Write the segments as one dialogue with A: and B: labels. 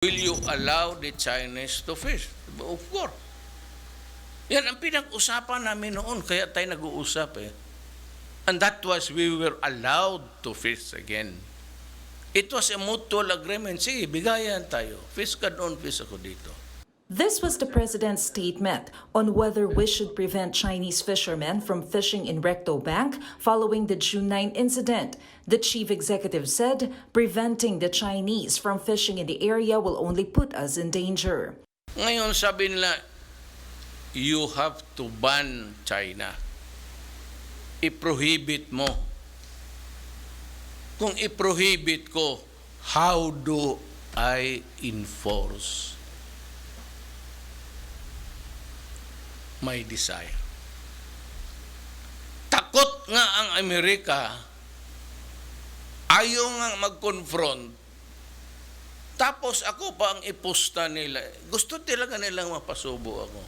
A: Will you allow the Chinese to fish? Of course. Yan ang pinag-usapan namin noon, kaya tayo nag-uusap eh. And that was we were allowed to fish again. It was a mutual agreement. Sige, bigayan tayo. Fish ka doon, fish ako dito.
B: This was the president's statement on whether we should prevent Chinese fishermen from fishing in Recto Bank following the June 9 incident. The chief executive said preventing the Chinese from fishing in the area will only put us in danger.
A: Ngayon sabi nila, you have to ban China. I-prohibit mo. Kung i-prohibit ko, how do I enforce my desire? Takot nga ang Amerika, ayaw nga mag-confront, tapos ako pa ang ipusta nila. Gusto talaga nilang mapasubo ako.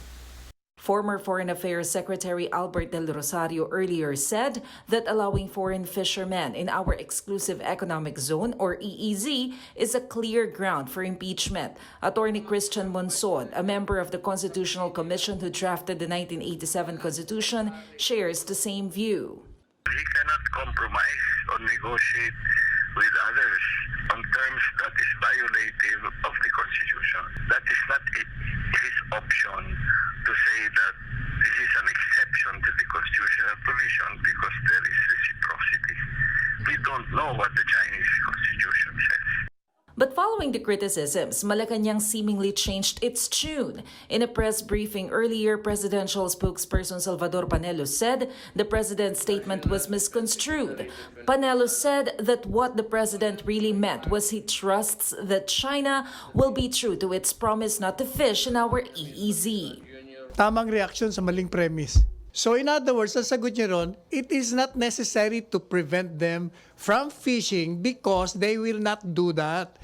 B: Former Foreign Affairs Secretary Albert Del Rosario earlier said that allowing foreign fishermen in our exclusive economic zone, or EEZ, is a clear ground for impeachment. Attorney Christian Monson, a member of the Constitutional Commission who drafted the 1987 Constitution, shares the same view.
C: He cannot compromise or negotiate with others on terms that is violative of the Constitution. That is not his option to say that this is an exception to the constitutional provision because there is reciprocity. We don't know what the Chinese Constitution says.
B: But following the criticisms, Malacañang seemingly changed its tune. In a press briefing earlier, presidential spokesperson Salvador Panelo said the president's statement was misconstrued. Panelo said that what the president really meant was he trusts that China will be true to its promise not to fish in our EEZ.
D: Tamang reaksyon sa maling premise. So in other words, ang sagot niyo ron, it is not necessary to prevent them from fishing because they will not do that.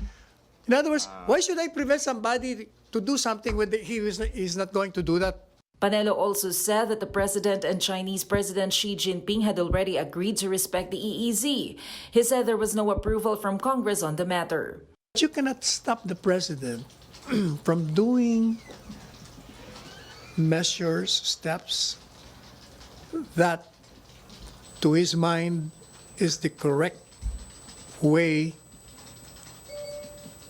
D: In other words, why should I prevent somebody to do something when he is not going to do that?
B: Panelo also said that the president and Chinese President Xi Jinping had already agreed to respect the EEZ. He said there was no approval from Congress on the matter.
D: You cannot stop the president from doing measures, steps that to his mind is the correct way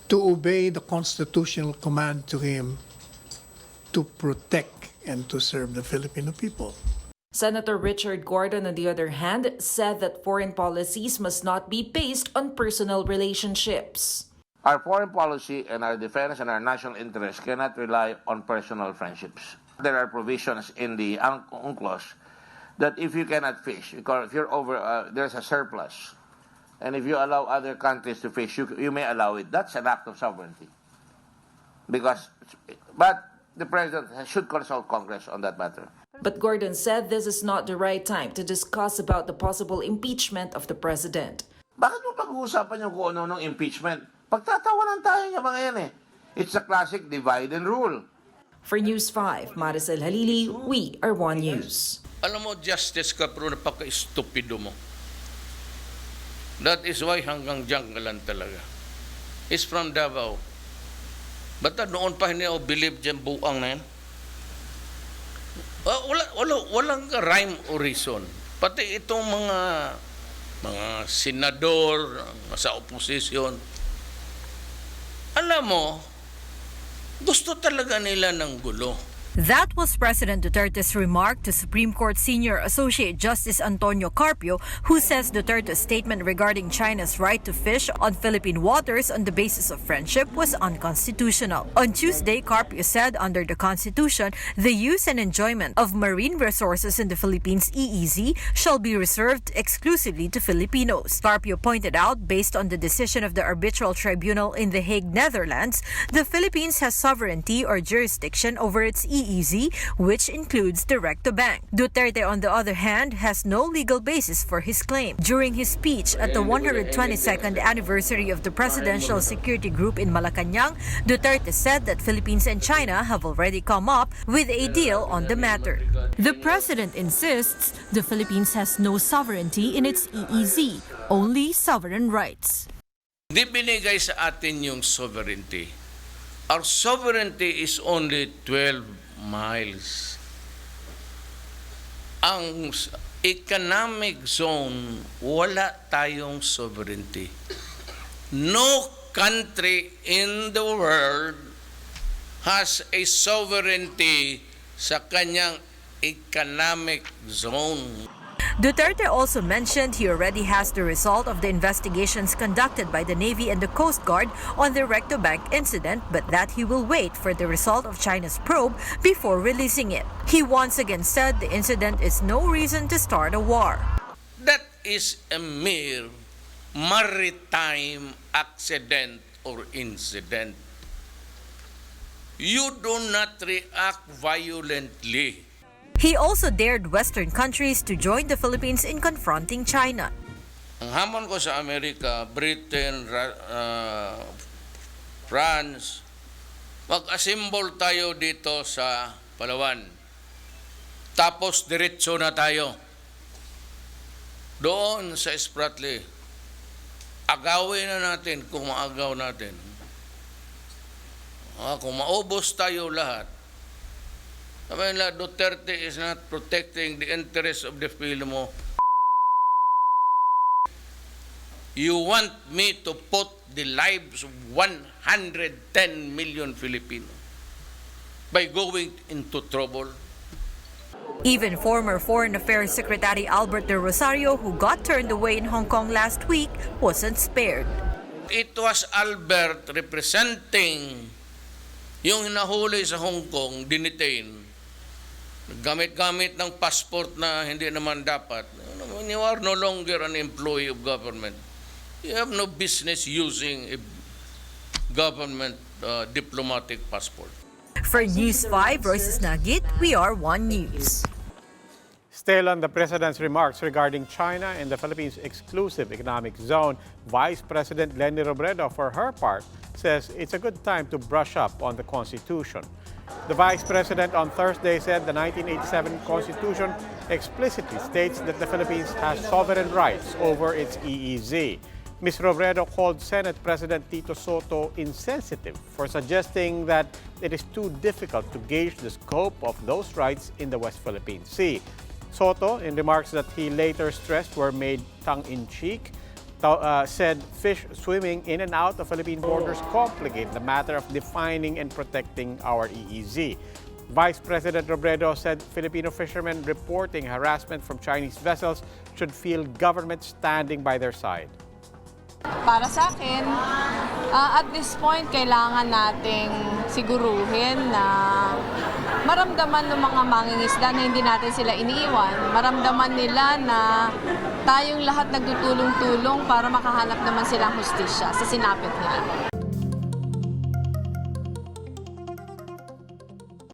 D: to obey the constitutional command to him to protect and to serve the Filipino people.
B: Senator Richard Gordon, on the other hand, said that foreign policies must not be based on personal relationships.
E: Our foreign policy and our defense and our national interests cannot rely on personal friendships. There are provisions in the UNCLOS that if you cannot fish, because if you're over, there's a surplus, and if you allow other countries to fish, you may allow it. That's an act of sovereignty. But the president should consult Congress on that matter.
B: But Gordon said this is not the right time to discuss about the possible impeachment of the president.
E: Bakit mo pag-uusapan yung kung ano ng impeachment? Pagtatawanan tayo niya mga yan eh. It's a classic divide and rule.
B: For News 5, Maricel Halili, we are One News.
A: Alam mo, justice ka pero napaka-estupido mo. That is why hanggang dyan ka lang talaga. It's from Davao. Bata noon pa hindi ako believe dyan buang na yan. Walang rhyme or reason. Pati itong mga senador sa oposisyon, alam mo, gusto talaga nila ng gulo.
F: That was President Duterte's remark to Supreme Court Senior Associate Justice Antonio Carpio, who says Duterte's statement regarding China's right to fish on Philippine waters on the basis of friendship was unconstitutional. On Tuesday, Carpio said under the Constitution, the use and enjoyment of marine resources in the Philippines EEZ shall be reserved exclusively to Filipinos. Carpio pointed out, based on the decision of the Arbitral Tribunal in The Hague, Netherlands, the Philippines has sovereignty or jurisdiction over its EEZ, which includes the Recto Bank. Duterte, on the other hand, has no legal basis for his claim. During his speech at the 122nd anniversary of the Presidential Security Group in Malacañang, Duterte said that Philippines and China have already come up with a deal on the matter. The president insists the Philippines has no sovereignty in its EEZ, only sovereign rights.
A: Di binigay sa atin yung sovereignty. Our sovereignty is only 12 miles. Ang economic zone, wala tayong sovereignty. No country in the world has a sovereignty sa kanyang economic zone.
F: Duterte also mentioned he already has the result of the investigations conducted by the Navy and the Coast Guard on the Recto Bank incident, but that he will wait for the result of China's probe before releasing it. He once again said the incident is no reason to start a war.
A: That is a mere maritime accident or incident. You do not react violently.
F: He also dared Western countries to join the Philippines in confronting China.
A: Ang hamon ko sa Amerika, Britain, France, mag-assemble tayo dito sa Palawan. Tapos diretso na tayo. Doon sa Spratly. Agawin na natin kung maagaw natin. Kung maubos tayo lahat, sabi nila, Duterte is not protecting the interests of the Filipino. You want me to put the lives of 110 million Filipinos by going into trouble?
F: Even former Foreign Affairs Secretary Albert de Rosario, who got turned away in Hong Kong last week, wasn't spared.
A: It was Albert representing yung hinahuli sa Hong Kong, dinitain. Gamit-gamit ng passport na hindi naman dapat. You are no longer an employee of government. You have no business using a government diplomatic passport.
F: For News 5, Royces Nagit, we are One News.
G: Still on the President's remarks regarding China and the Philippines' exclusive economic zone, Vice President Leni Robredo, for her part, says it's a good time to brush up on the Constitution. The Vice President on Thursday said the 1987 Constitution explicitly states that the Philippines has sovereign rights over its EEZ. Ms. Robredo called Senate President Tito Soto insensitive for suggesting that it is too difficult to gauge the scope of those rights in the West Philippine Sea. Soto, in remarks that he later stressed were made tongue-in-cheek, said fish swimming in and out of Philippine borders complicate the matter of defining and protecting our EEZ. Vice President Robredo said Filipino fishermen reporting harassment from Chinese vessels should feel government standing by their side.
H: Para sa akin, at this point, kailangan nating siguruhin na maramdaman ng mga mangingisda na hindi natin sila iniiwan. Maramdaman nila na tayong lahat nagtutulong-tulong para makahanap naman silang hustisya sa sinapit nila.